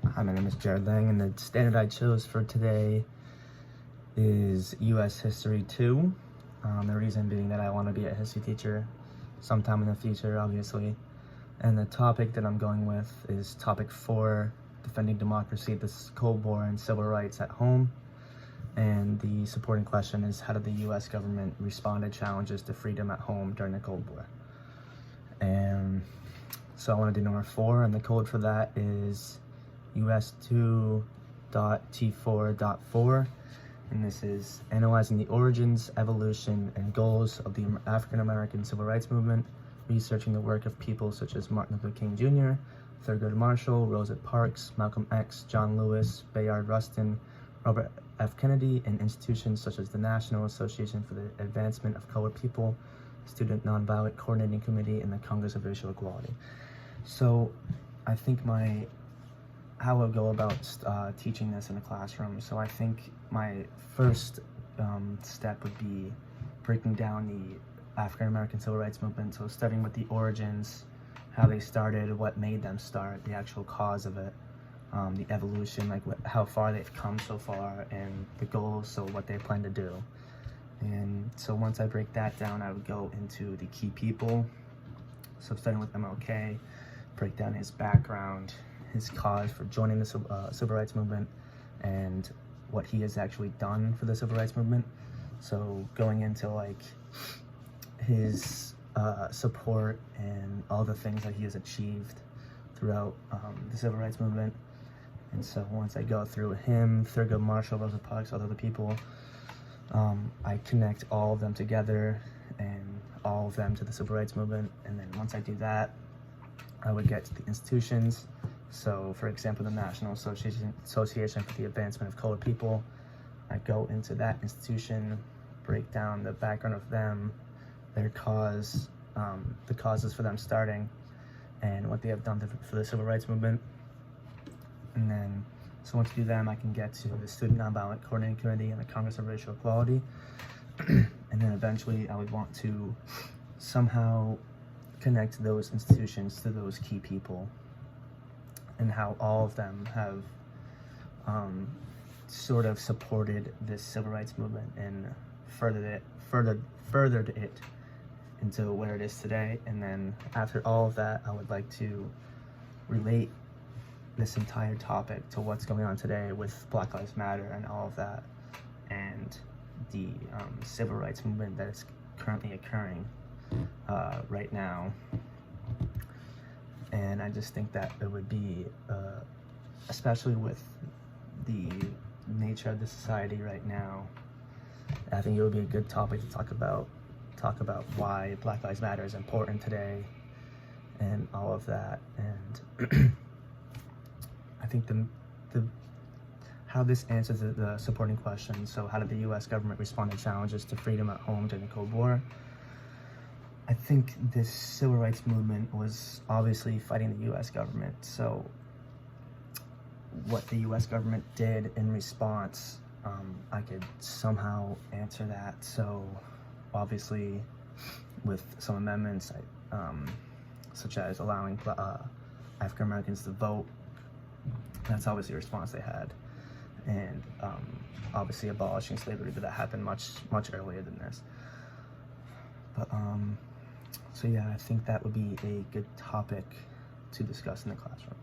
Hi, my name is Jared Lang, and the standard I chose for today is U.S. History 2. The reason being that I want to be a history teacher sometime in the future, obviously. And the topic that I'm going with is topic 4, defending democracy, the Cold War, and civil rights at home. And the supporting question is, how did the U.S. government respond to challenges to freedom at home during the Cold War? And so I want to do number 4, and the code for that is US 2.T4.4, and this is analyzing the origins, evolution, and goals of the African American Civil Rights Movement, researching the work of people such as Martin Luther King Jr., Thurgood Marshall, Rosa Parks, Malcolm X, John Lewis, Bayard Rustin, Robert F. Kennedy, and institutions such as the National Association for the Advancement of Colored People, Student Nonviolent Coordinating Committee, and the Congress of Racial Equality. So I think how I'll go about teaching this in the classroom. So I think my first step would be breaking down the African American Civil Rights Movement. So starting with the origins, how they started, what made them start, the actual cause of it, the evolution, like how far they've come so far, and the goals, so what they plan to do. And so once I break that down, I would go into the key people. So starting with MLK, break down his background, his cause for joining the civil rights movement, and what he has actually done for the civil rights movement. So going into like his support and all the things that he has achieved throughout the civil rights movement. And so once I go through him, Thurgood Marshall, Rosa Parks, all the other people, I connect all of them together and all of them to the civil rights movement. And then once I do that, I would get to the institutions. So for example, the National Association for the Advancement of Colored People. I go into that institution, break down the background of them, their cause, the causes for them starting, and what they have done for the civil rights movement. And then, so once I do them, I can get to the Student Nonviolent Coordinating Committee and the Congress of Racial Equality. And then eventually I would want to somehow connect those institutions to those key people, and how all of them have sort of supported this civil rights movement and furthered it into where it is today. And then after all of that, I would like to relate this entire topic to what's going on today with Black Lives Matter and all of that, and the civil rights movement that is currently occurring right now. And I just think that it would be, especially with the nature of the society right now, I think it would be a good topic to talk about why Black Lives Matter is important today and all of that. And I think how this answers the supporting question. So how did the U.S. government respond to challenges to freedom at home during the Cold War? I think this civil rights movement was obviously fighting the U.S. government. So what the U.S. government did in response, I could somehow answer that. So obviously with some amendments, such as allowing African Americans to vote, that's obviously a response they had. And obviously abolishing slavery, but that happened much earlier than this. But so yeah, I think that would be a good topic to discuss in the classroom.